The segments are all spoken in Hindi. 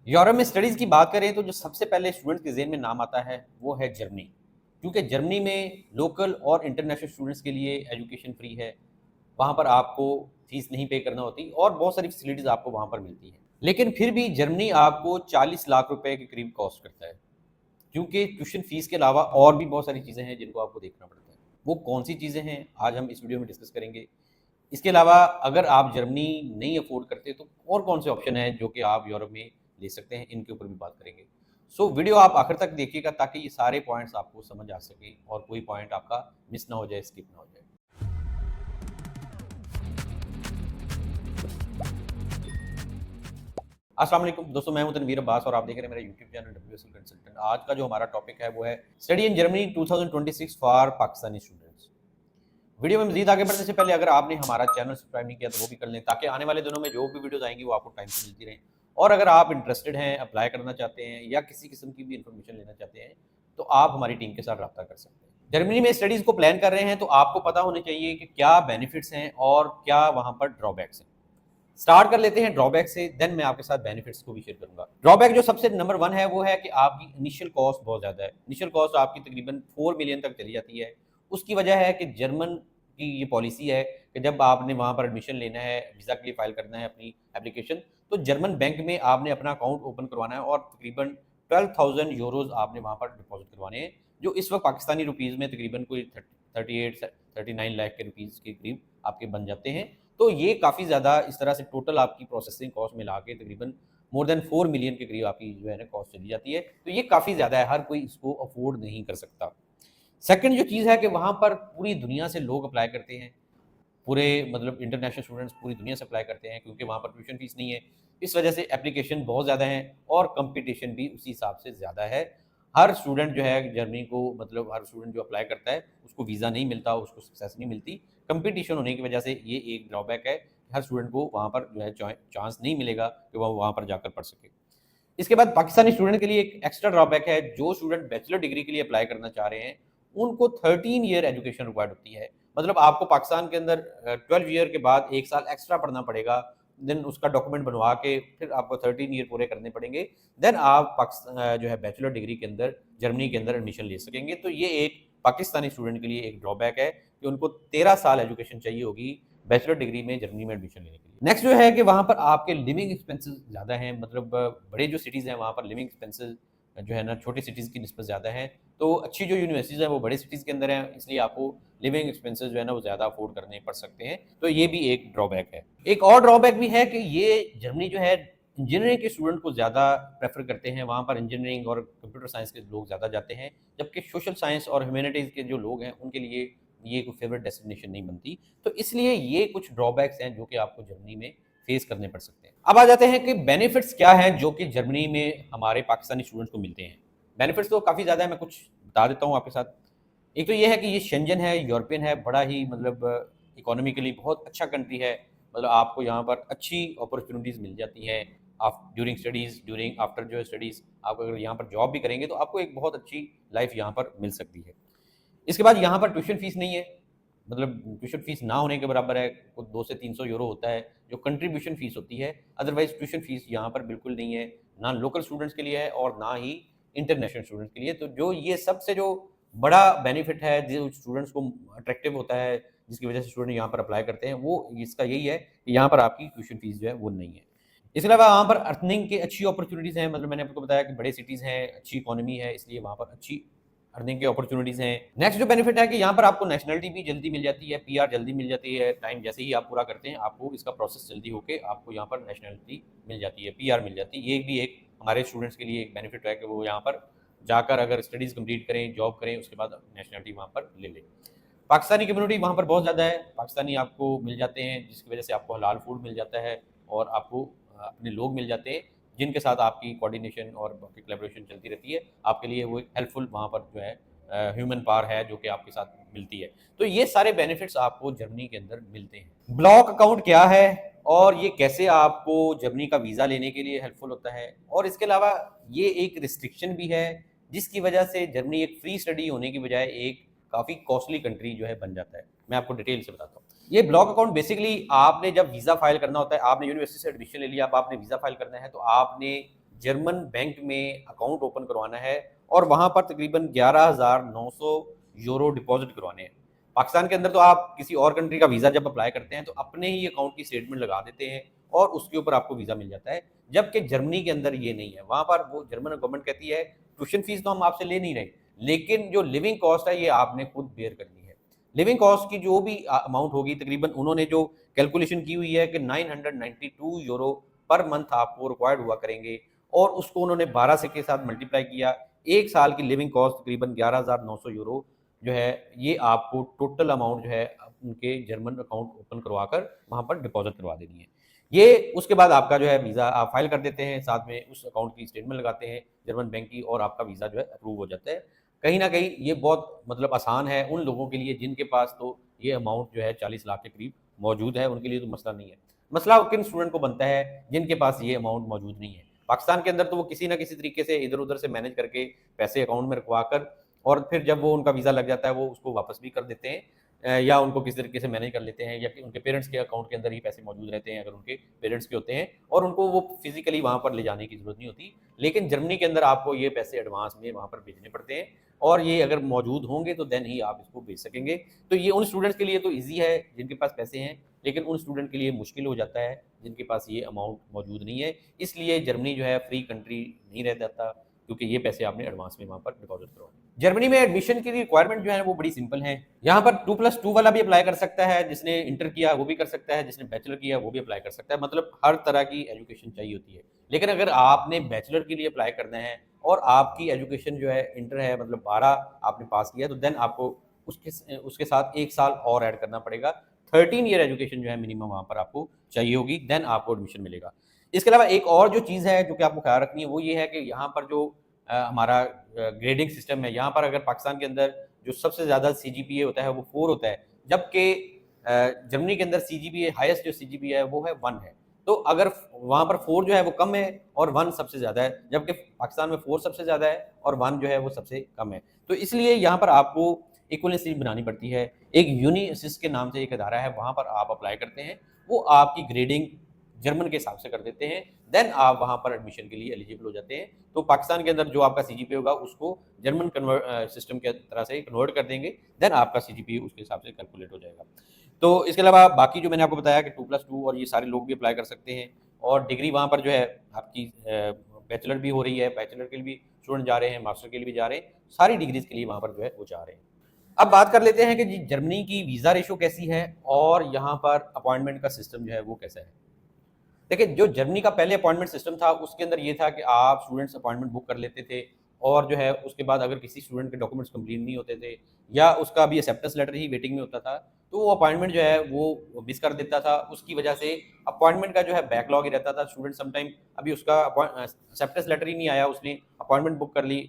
यूरोप में स्टडीज़ की बात करें तो जो सबसे पहले स्टूडेंट्स के ज़हन में नाम आता है वो है जर्मनी। क्योंकि जर्मनी में लोकल और इंटरनेशनल स्टूडेंट्स के लिए एजुकेशन फ्री है। वहाँ पर आपको फीस नहीं पे करना होती और बहुत सारी फैसिलिटीज़ आपको वहाँ पर मिलती हैं। लेकिन फिर भी जर्मनी आपको 40 लाख रुपए के करीब कॉस्ट करता है, क्योंकि ट्यूशन फीस के अलावा और भी बहुत सारी चीज़ें हैं जिनको आपको देखना पड़ता है। वो कौन-सी चीज़ें हैं, आज हम इस वीडियो में डिस्कस करेंगे। इसके अलावा अगर आप जर्मनी नहीं अफ़ोर्ड करते तो और कौन-से ऑप्शन हैं जो कि आप यूरोप में ले सकते हैं, इनके ऊपर भी बात करेंगे। सो वीडियो आप आखिर तक देखिएगा ताकि ये सारे पॉइंट्स आपको समझ आ सकें और कोई पॉइंट आपका मिस ना हो जाए, स्किप ना हो जाए। अस्सलाम वालेकुम दोस्तों, मैं हूं तनवीर अब्बास और आप देख रहे हैं मेरा यूट्यूब चैनल डब्ल्यूएसएल कंसल्टेंट। आज का जो हमारा टॉपिक है वो है study in Germany 2026 for Pakistani students. Video में मजीद आगे बढ़ने से पहले अगर आपने हमारा चैनल सब्सक्राइब नहीं किया तो वो भी कर लें ताकि आने वाले दिनों में जो भी वीडियोस आएंगी वो आपको टाइम से मिलती रहें। और अगर आप इंटरेस्टेड हैं, अप्लाई करना चाहते हैं या किसी किस्म की भी इंफॉर्मेशन लेना चाहते हैं तो आप हमारी टीम के साथ रब्ता कर सकते हैं। जर्मनी में स्टडीज़ को प्लान कर रहे हैं तो आपको पता होने चाहिए कि क्या बेनिफिट्स हैं और क्या वहाँ पर ड्रॉबैक्स हैं। स्टार्ट कर लेते हैं ड्रॉबैक से, देन मैं आपके साथ बेनिफिट्स को भी शेयर करूंगा। ड्रॉबैक जो सबसे नंबर 1 है वो है कि आपकी इनिशियल कॉस्ट बहुत ज़्यादा है। इनिशियल कॉस्ट आपकी तकरीबन 4 मिलियन तक चली जाती है। उसकी वजह है कि जर्मन की ये पॉलिसी है कि जब आपने वहाँ पर एडमिशन लेना है, वीज़ा के लिए फाइल करना है अपनी एप्लीकेशन, तो जर्मन बैंक में आपने अपना अकाउंट ओपन करवाना है और तकरीबन 12,000 यूरोज़ आपने वहाँ पर डिपॉजिट करवाने हैं, जो इस वक्त पाकिस्तानी रुपीज़ में तकरीबन कोई 38 39 लाख के रुपीज़ के करीब आपके बन जाते हैं। तो ये काफ़ी ज़्यादा इस तरह से टोटल आपकी प्रोसेसिंग कॉस्ट मिला के तकरीबन मोर देन 4 मिलियन के करीब आपकी जो है ना कॉस्ट चली जाती है। तो ये काफ़ी ज़्यादा है, हर कोई इसको अफ़ोर्ड नहीं कर सकता। सेकंड जो चीज़ है कि वहाँ पर पूरी दुनिया से लोग अप्लाई करते हैं। पूरे मतलब इंटरनेशनल स्टूडेंट्स पूरी दुनिया से अप्लाई करते हैं क्योंकि वहाँ पर ट्यूशन फीस नहीं है। इस वजह से एप्लीकेशन बहुत ज़्यादा हैं और कंपटीशन भी उसी हिसाब से ज़्यादा है। हर स्टूडेंट जो है जर्मनी को मतलब हर स्टूडेंट जो अप्लाई करता है उसको वीज़ा नहीं मिलता, उसको सक्सेस नहीं मिलती। कंपटीशन होने की वजह से ये एक ड्रॉबैक है। हर स्टूडेंट को वहाँ पर जो है चांस नहीं मिलेगा कि वह वहाँ पर जाकर पढ़ सके। इसके बाद पाकिस्तानी स्टूडेंट के लिए एक एक्स्ट्रा ड्रॉबैक है। जो स्टूडेंट बैचलर डिग्री के लिए अप्लाई करना चाह रहे हैं, उनको 13 ईयर एजुकेशन रिक्वायर्ड होती है। मतलब आपको पाकिस्तान के अंदर 12 ईयर के बाद 1 साल एक्स्ट्रा पढ़ना पड़ेगा। देन उसका डॉक्यूमेंट बनवा के फिर आपको 13 ईयर पूरे करने पड़ेंगे। देन आप जो है बैचलर डिग्री के अंदर जर्मनी के अंदर एडमिशन ले सकेंगे। तो ये एक पाकिस्तानी स्टूडेंट के लिए एक ड्रॉबैक है कि उनको 13 साल एजुकेशन चाहिए होगी बैचलर डिग्री में जर्मनी में एडमिशन लेने के लिए। नेक्स्ट जो है कि वहाँ पर आपके लिविंग एक्सपेंसेस ज़्यादा हैं। मतलब बड़े जो सिटीज़ हैं वहाँ पर लिविंग एक्सपेंसेस जो है ना छोटी सिटीज़ की निस्बत ज़्यादा है। तो अच्छी जो यूनिवर्सिटीज़ हैं वो बड़ी सिटीज़ के अंदर हैं, इसलिए आपको लिविंग एक्सपेंसेस जो है ना वो ज़्यादा अफोर्ड करने पड़ सकते हैं। तो ये भी एक ड्रॉबैक है। एक और ड्रॉबैक भी है कि ये जर्मनी जो है इंजीनियरिंग के स्टूडेंट को ज़्यादा प्रेफर करते हैं। वहाँ पर इंजीनियरिंग और कंप्यूटर साइंस के लोग ज़्यादा जाते हैं, जबकि सोशल साइंस और ह्यूमैनिटीज़ के जो लोग हैं उनके लिए ये कोई फेवरेट डेस्टिनेशन नहीं बनती। तो इसलिए ये कुछ ड्रॉबैक्स हैं जो कि आपको जर्मनी में फेस करने पड़ सकते हैं। अब आ जाते हैं कि बेनिफिट्स क्या हैं जो कि जर्मनी में हमारे पाकिस्तानी स्टूडेंट्स को मिलते हैं। बेनिफिट्स तो काफ़ी ज़्यादा है, मैं कुछ बता देता हूँ आपके साथ। एक तो ये है कि ये शेंजन है, यूरोपियन है, बड़ा ही मतलब इकोनॉमिकली बहुत अच्छा कंट्री है। मतलब आपको यहाँ पर अच्छी अपॉर्चुनिटीज़ मिल जाती हैं। आप ड्यूरिंग स्टडीज़, ड्यूरिंग आफ्टर जो स्टडीज़ आप अगर यहाँ पर जॉब भी करेंगे तो आपको एक बहुत अच्छी लाइफ यहाँ पर मिल सकती है। इसके बाद यहाँ पर ट्यूशन फीस नहीं है। मतलब ट्यूशन फीस ना होने के बराबर है। कुछ 2 से 300 यूरो होता है जो कंट्रीब्यूशन फीस होती है। अदरवाइज ट्यूशन फीस यहाँ पर बिल्कुल नहीं है, ना लोकल स्टूडेंट्स के लिए है और ना ही इंटरनेशनल स्टूडेंट्स के लिए। तो जो ये सबसे जो बड़ा बेनिफिट है जो स्टूडेंट्स को अट्रैक्टिव होता है, जिसकी वजह से स्टूडेंट यहाँ पर अप्लाई करते हैं, वो इसका यही है कि यहाँ पर आपकी ट्यूशन फीस जो है वो नहीं है। इसके अलावा यहाँ पर अर्निंग की अच्छी अपॉर्चुनिटीज़ हैं। मतलब मैंने आपको बताया कि बड़े सिटीज़ हैं, अच्छी इकोनॉमी है, इसलिए वहाँ पर अच्छी अर्निंग की अपॉर्चुनिटीज़ हैं। नेक्स्ट जो बेनिफिट है कि यहाँ पर आपको नेशनलिटी भी जल्दी मिल जाती है, पीआर जल्दी मिल जाती है। टाइम जैसे ही आप पूरा करते हैं, आपको इसका प्रोसेस जल्दी होके आपको यहाँ पर नेशनलिटी मिल जाती है, पीआर मिल जाती है। ये भी एक हमारे स्टूडेंट्स के लिए एक बेनिफिट है कि वो यहाँ पर जाकर अगर स्टडीज़ कंप्लीट करें, जॉब करें, उसके बाद नेशनलिटी वहाँ पर ले लें। पाकिस्तानी कम्युनिटी वहाँ पर बहुत ज़्यादा है, पाकिस्तानी आपको मिल जाते हैं, जिसकी वजह से आपको हलाल फूड मिल जाता है और आपको अपने लोग मिल जाते हैं, जिनके साथ आपकी कोऑर्डिनेशन और बाकी कोलैबोरेशन चलती रहती है। आपके लिए वो एक हेल्पफुल वहाँ पर जो है ह्यूमन पावर है जो कि आपके साथ मिलती है। तो ये सारे बेनिफिट्स आपको जर्मनी के अंदर मिलते हैं। ब्लॉक अकाउंट क्या है और ये कैसे आपको जर्मनी का वीज़ा लेने के लिए हेल्पफुल होता है, और इसके अलावा ये एक रिस्ट्रिक्शन भी है जिसकी वजह से जर्मनी एक फ्री स्टडी होने की बजाय एक काफ़ी कॉस्टली कंट्री जो है बन जाता है। मैं आपको डिटेल से बताता हूँ। ये ब्लॉक अकाउंट बेसिकली आपने जब वीज़ा फाइल करना होता है, आपने यूनिवर्सिटी से एडमिशन ले लिया, अब आपने वीज़ा फाइल करना है तो आपने जर्मन बैंक में अकाउंट ओपन करवाना है और वहाँ पर तकरीबन 11,900 यूरो डिपॉजिट करवाने हैं। पाकिस्तान के अंदर तो आप किसी और कंट्री का वीज़ा जब अप्लाई करते हैं तो अपने ही अकाउंट की स्टेटमेंट लगा देते हैं और उसके ऊपर आपको वीज़ा मिल जाता है, जबकि जर्मनी के अंदर ये नहीं है। वहाँ पर वो जर्मन गवर्नमेंट कहती है ट्यूशन फीस तो हम आपसे ले नहीं रहे, लेकिन जो लिविंग कॉस्ट है ये आपने खुद बेयर करनी है। लिविंग कॉस्ट की जो भी अमाउंट होगी, तकरीबन उन्होंने जो कैलकुलेशन की हुई है कि 992 यूरो पर मंथ आपको रिक्वायर्ड हुआ करेंगे और उसको उन्होंने 12 से के साथ मल्टीप्लाई किया। एक साल की लिविंग कॉस्ट तकरीबन 11,900 यूरो जो है, ये आपको टोटल अमाउंट जो है उनके जर्मन अकाउंट ओपन करवाकर वहाँ पर डिपॉजिट करवा देनी है। ये उसके बाद आपका जो है वीज़ा आप फाइल कर देते हैं, साथ में उस अकाउंट की स्टेटमेंट लगाते हैं जर्मन बैंक की और आपका वीज़ा जो है अप्रूव हो जाता है। कहीं न कहीं ये बहुत मतलब आसान है उन लोगों के लिए जिनके पास तो ये अमाउंट जो है 40 लाख के करीब मौजूद है, उनके लिए तो मसला नहीं है। मसला किन स्टूडेंट को बनता है जिनके पास ये अमाउंट मौजूद नहीं है। पाकिस्तान के अंदर तो वो किसी न किसी तरीके से इधर-उधर से मैनेज करके पैसे अकाउंट में रखवाकर और फिर जब वो उनका वीज़ा लग जाता है वो उसको वापस भी कर देते हैं, या उनको किसी तरीके से मैनेज कर लेते हैं, या कि उनके पेरेंट्स के अकाउंट के अंदर ही पैसे मौजूद रहते हैं अगर उनके पेरेंट्स के होते हैं और उनको वो फिजिकली वहाँ पर ले जाने की ज़रूरत नहीं होती। लेकिन जर्मनी के अंदर आपको ये पैसे एडवांस में वहाँ पर भेजने पड़ते हैं और ये अगर मौजूद होंगे तो देन ही आप इसको भेज सकेंगे। तो ये उन स्टूडेंट्स के लिए तो ईज़ी है जिनके पास पैसे हैं, लेकिन उन स्टूडेंट के लिए मुश्किल हो जाता है जिनके पास ये अमाउंट मौजूद नहीं है। इसलिए जर्मनी जो है फ्री कंट्री नहीं रह जाता, क्योंकि ये पैसे आपने एडवांस में वहाँ पर डिपॉजिट करवाने। जर्मनी में एडमिशन की रिक्वायरमेंट जो है वो बड़ी सिंपल है। यहाँ पर 2+2 वाला भी अप्लाई कर सकता है, जिसने इंटर किया वो भी कर सकता है, जिसने बैचलर किया वो भी अप्लाई कर सकता है, मतलब हर तरह की एजुकेशन चाहिए होती है। लेकिन अगर आपने बैचलर के लिए अप्लाई करना है और आपकी एजुकेशन जो है इंटर है, मतलब 12 आपने पास किया, तो देन आपको उसके साथ 1 साल और ऐड करना पड़ेगा। 13 ईयर एजुकेशन जो है मिनिमम वहाँ पर आपको चाहिए होगी, देन आपको एडमिशन मिलेगा। इसके अलावा एक और जो चीज़ है जो कि आपको ख्याल रखनी है वो ये है कि यहाँ पर जो हमारा ग्रेडिंग सिस्टम है, यहाँ पर अगर पाकिस्तान के अंदर जो सबसे ज़्यादा सीजीपीए होता है वो 4 होता है, जबकि जर्मनी के अंदर सीजीपीए हाईएस्ट जो सीजीपीए है वो है 1 है। तो अगर वहाँ पर 4 जो है वो कम है और 1 सबसे ज़्यादा है, जबकि पाकिस्तान में 4 सबसे ज़्यादा है और 1 जो है वो सबसे कम है। तो इसलिए यहाँ पर आपको इक्विवेलेंसी बनानी पड़ती है। एक यूनी असिस्ट के नाम से एक इदारा है, वहाँ पर आप अप्लाई करते हैं, वो आपकी ग्रेडिंग जर्मन के हिसाब से कर देते हैं, देन आप वहाँ पर एडमिशन के लिए एलिजिबल हो जाते हैं। तो पाकिस्तान के अंदर जो आपका सीजीपीए होगा उसको जर्मन सिस्टम के तरह से कन्वर्ट कर देंगे, देन आपका सीजीपीए उसके हिसाब से कैलकुलेट हो जाएगा। तो इसके अलावा बाकी जो मैंने आपको बताया कि 2+2 और ये सारे लोग भी अप्लाई कर सकते हैं और डिग्री वहाँ पर जो है आपकी बैचलर भी हो रही है, बैचलर के लिए भी स्टूडेंट जा रहे हैं, मास्टर के लिए भी जा रहे हैं, सारी डिग्रीज़ के लिए वहाँ पर जो है वो जा रहे हैं। अब बात कर लेते हैं कि जी जर्मनी की वीज़ा रेशो कैसी है और यहाँ पर अपॉइंटमेंट का सिस्टम जो है वो कैसा है। देखिए, जो जर्मनी का पहले अपॉइंटमेंट सिस्टम था उसके अंदर ये था कि आप स्टूडेंट्स अपॉइंटमेंट बुक कर लेते थे और जो है उसके बाद अगर किसी स्टूडेंट के डॉक्यूमेंट्स कंप्लीट नहीं होते थे या उसका अभी एक्सेप्टेंस लेटर ही वेटिंग में होता था, तो वो अपॉइंटमेंट जो है वो मिस कर देता था। उसकी वजह से अपॉइंटमेंट का जो है बैकलॉग ही रहता था। स्टूडेंट समटाइम अभी उसका एक्सेप्टेंस लेटर ही नहीं आया, उसने अपॉइंटमेंट बुक कर ली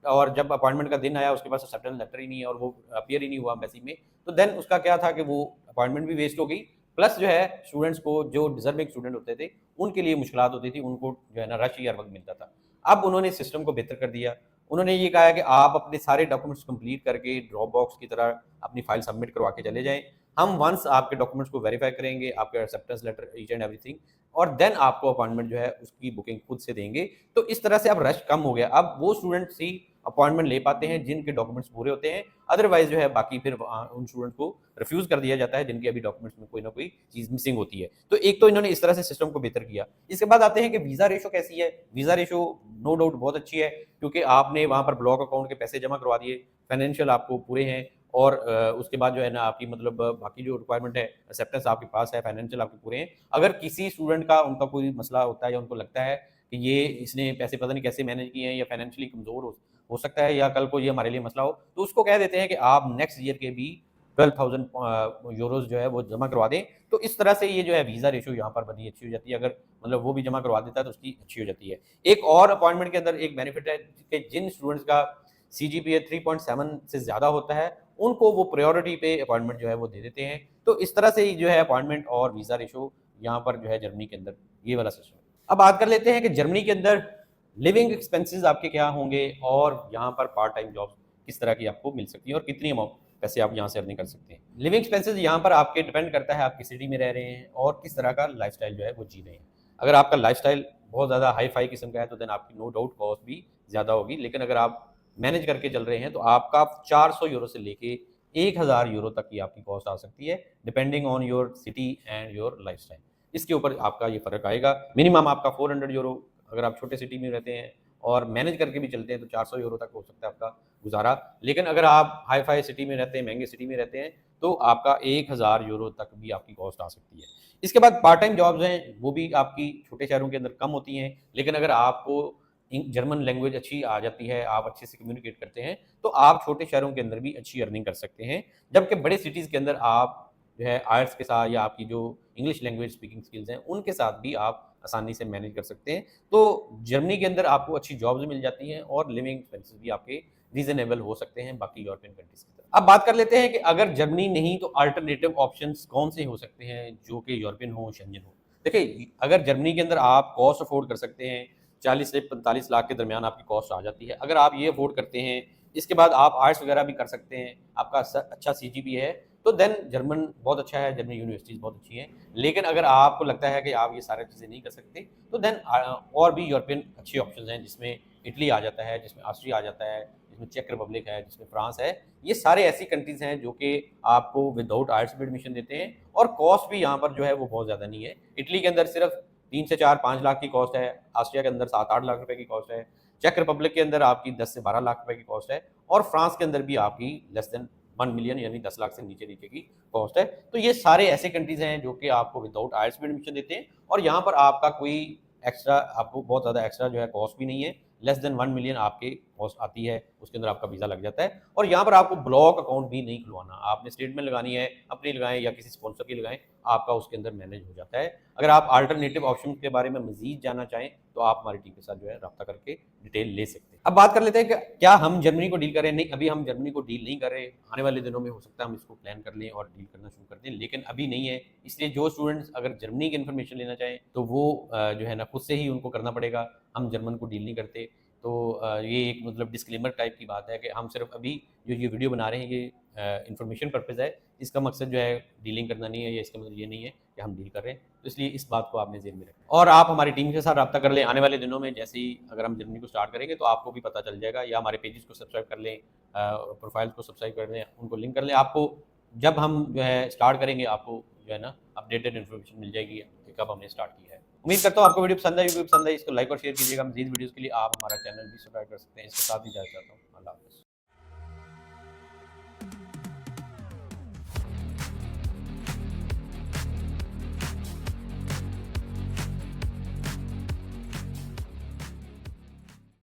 और जब अपॉइंटमेंट का दिन आया उसके पास एक्सेप्टेंस लेटर ही नहीं है और वो अपीयर ही नहीं हुआ एम्बेसी में, तो देन उसका क्या था कि वो अपॉइंटमेंट भी वेस्ट हो गई, प्लस जो है स्टूडेंट्स को जो डिजर्विंग स्टूडेंट होते थे उनके लिए मुश्किलात होती थी, उनको जो है ना रश ही हर वक्त मिलता था। अब उन्होंने सिस्टम को बेहतर कर दिया। उन्होंने ये कहा है कि आप अपने सारे डॉक्यूमेंट्स कंप्लीट करके ड्रॉप बॉक्स की तरह अपनी फाइल सबमिट करवा के चले जाएं। हम वंस आपके डॉक्यूमेंट्स को वेरीफाई करेंगे, आपके acceptance letter each and everything, और देन आपको अपॉइंटमेंट जो है उसकी बुकिंग खुद से देंगे। तो इस तरह से अब रश कम हो गया। अब वो स्टूडेंट्स ही अपॉइंटमेंट ले पाते हैं जिनके डॉक्यूमेंट्स पूरे होते हैं, अदरवाइज जो है बाकी फिर उन स्टूडेंट को रिफ्यूज कर दिया जाता है जिनके अभी डॉक्यूमेंट्स में कोई ना कोई चीज मिसिंग होती है। तो एक तो इन्होंने इस तरह से सिस्टम को बेहतर किया। इसके बाद आते हैं कि वीजा रेशो कैसी है। वीजा रेशो नो डाउट बहुत अच्छी है, क्योंकि आपने वहां पर ब्लॉक अकाउंट के पैसे जमा करवा दिए, फाइनेंशियल आपको पूरे हैं, और उसके बाद जो है ना आपकी मतलब बाकी जो रिक्वायरमेंट है, एक्सेप्टेंस आपके पास है, फाइनेंशियल आपके पूरे हैं। अगर किसी स्टूडेंट का उनका कोई मसला होता है या उनको लगता है कि ये इसने पैसे पता नहीं कैसे मैनेज किए हैं या फाइनेंशियली कमजोर हो सकता है या कल को ये हमारे लिए मसला हो, तो उसको कह देते हैं कि आप नेक्स्ट ईयर के भी 12,000 यूरोज जो है वो जमा करवा दें। तो इस तरह से ये जो है वीज़ा रेशो यहाँ पर बड़ी अच्छी हो जाती है। अगर मतलब वो भी जमा करवा देता है तो उसकी अच्छी हो जाती है। एक और अपॉइंटमेंट के अंदर एक बेनिफिट है कि जिन स्टूडेंट्स का CGPA 3.7 से ज़्यादा होता है उनको वो प्रायोरिटी पे अपॉइंटमेंट जो है वो दे देते हैं। तो इस तरह से ही जो है अपॉइंटमेंट और वीज़ा रेशो यहाँ पर जो है जर्मनी के अंदर ये वाला सिस्टम। अब बात कर लेते हैं कि जर्मनी के अंदर लिविंग एक्सपेंसेस आपके क्या होंगे और यहाँ पर पार्ट टाइम जॉब किस तरह की आपको मिल सकती है और कितनी अमाउंट पैसे आप यहाँ से अर्निंग कर सकते हैं। लिविंग एक्सपेंसेस यहाँ पर आपके डिपेंड करता है आप किस सिटी में रह रहे हैं और किस तरह का लाइफस्टाइल जो है वो जी रहे हैं। अगर आपका लाइफस्टाइल बहुत ज़्यादा हाई फाई किस्म का है तो देन आपकी नो डाउट कॉस्ट भी ज़्यादा होगी। लेकिन अगर आप मैनेज करके चल रहे हैं तो आपका 400 यूरो से लेके 1000 यूरो तक की आपकी कॉस्ट आ सकती है, depending on your city and your lifestyle. इसके ऊपर आपका ये फ़र्क आएगा। मिनिमम आपका 400 यूरो, अगर आप छोटे सिटी में रहते हैं और मैनेज करके भी चलते हैं तो 400 यूरो तक हो सकता है आपका गुजारा। लेकिन अगर आप हाई फाई सिटी में रहते हैं, महंगे सिटी में रहते हैं, तो आपका 1000 यूरो तक भी आपकी कॉस्ट आ सकती है। इसके बाद पार्ट टाइम जॉब्स हैं, वो भी आपकी छोटे शहरों के अंदर कम होती हैं। लेकिन अगर आपको जर्मन लैंग्वेज अच्छी आ जाती है, आप अच्छे से कम्युनिकेट करते हैं, तो आप छोटे शहरों के अंदर भी अच्छी अर्निंग कर सकते हैं। जबकि बड़े सिटीज़ के अंदर आप जो है आयल्स के साथ या आपकी जो इंग्लिश लैंग्वेज स्पीकिंग स्किल्स हैं, उनके साथ भी आप आसानी से मैनेज कर सकते हैं। तो जर्मनी के अंदर आपको अच्छी जॉब्स मिल जाती हैं और लिविंग एक्सपेंसेस भी आपके रीज़नेबल हो सकते हैं बाकी यूरोपियन कंट्रीज़ की तरह। अब बात कर लेते हैं कि अगर जर्मनी नहीं तो अल्टरनेटिव ऑप्शंस कौन से हो सकते हैं जो कि यूरोपियन हो, शेंजन हो। देखिए, अगर जर्मनी के अंदर आप कॉस्ट अफोर्ड कर सकते हैं, 40 से 45 लाख के दरमियान आपकी कॉस्ट आ जाती है। अगर आप ये अफोर्ड करते हैं, इसके बाद आप आर्ट्स वगैरह भी कर सकते हैं, आपका अच्छा सीजीपीए है, तो देन जर्मन बहुत अच्छा है, जर्मन यूनिवर्सिटीज़ बहुत अच्छी हैं। लेकिन अगर आपको लगता है कि आप ये सारी चीज़ें नहीं कर सकते, तो देन और भी यूरोपियन अच्छे ऑप्शंस हैं, जिसमें इटली आ जाता है, जिसमें ऑस्ट्रिया आ जाता है, जिसमें चेक रिपब्लिक है, जिसमें फ्रांस है। ये सारे ऐसी कंट्रीज़ हैं जो कि आपको विदाउट आर्ट्स भी एडमिशन देते हैं और कॉस्ट भी यहाँ पर जो है वो बहुत ज़्यादा नहीं है। इटली के अंदर सिर्फ 3 से 4-5 लाख की कॉस्ट है, ऑस्ट्रिया के अंदर 7-8 लाख रुपए की कॉस्ट है, चेक रिपब्लिक के अंदर आपकी 10 से 12 लाख रुपए की कॉस्ट है और फ्रांस के अंदर भी आपकी लेस देन 1 मिलियन यानी 10 लाख से नीचे-नीचे की कॉस्ट है। तो ये सारे ऐसे कंट्रीज़ हैं जो कि आपको विदाउट आइल्स भी एडमिशन देते हैं और यहाँ पर आपका कोई एक्स्ट्रा, आपको बहुत ज़्यादा एक्स्ट्रा जो है कॉस्ट भी नहीं है। लेस देन 1 मिलियन आपकी कॉस्ट आती है, उसके अंदर आपका वीज़ा लग जाता है और यहाँ पर आपको ब्लॉक अकाउंट भी नहीं खुलवाना। आपने स्टेटमेंट लगानी है, अपनी लगाएँ या किसी स्पॉन्सर की लगाएँ, आपका उसके अंदर मैनेज हो जाता है। अगर आप अल्टरनेटिव ऑप्शन के बारे में मज़ीद जानना चाहें, तो आप हमारी टीम के साथ जो है राब्ता करके डिटेल ले सकते हैं। अब बात कर लेते हैं कि क्या हम जर्मनी को डील कर रहे हैं? नहीं, अभी हम जर्मनी को डील नहीं कर रहे। आने वाले दिनों में हो सकता है हम इसको प्लान कर लें और डील करना शुरू कर दें, लेकिन अभी नहीं है। इसलिए जो स्टूडेंट्स अगर जर्मनी की इन्फॉर्मेशन लेना चाहें, तो वो जो है ना खुद से ही उनको करना पड़ेगा। हम जर्मन को डील नहीं करते। तो ये एक मतलब डिस्क्लेमर टाइप की बात है कि हम सिर्फ अभी जो ये वीडियो बना रहे हैं, ये इन्फॉर्मेशन पर्पज़ है। इसका मकसद जो है डीलिंग करना नहीं है, या इसका मतलब ये नहीं है कि हम डील कर रहे हैं। तो इसलिए इस बात को आपने ज़हन में रखें और आप हमारी टीम के साथ राब्ता कर लें। आने वाले दिनों में जैसे ही अगर हम जर्मनी को स्टार्ट करेंगे तो आपको भी पता चल जाएगा, या हमारे पेजेस को सब्सक्राइब कर लें, प्रोफाइल्स को सब्सक्राइब कर लें, उनको लिंक कर लें। आपको जब हम जो है स्टार्ट करेंगे, आपको जो है ना अपडेटेड इन्फॉर्मेशन मिल जाएगी कि कब हमने स्टार्ट किया है। उम्मीद करता हूँ आपको वीडियो पसंद आई। वीडियो पसंद आई इसको लाइक और शेयर कीजिएगा। मज़ीद वीडियोज़ के लिए आप हमारा चैनल भी सब्सक्राइब कर सकते हैं। इसके साथ ही जाना चाहता हूँ। अल्लाह हाफ़िज़।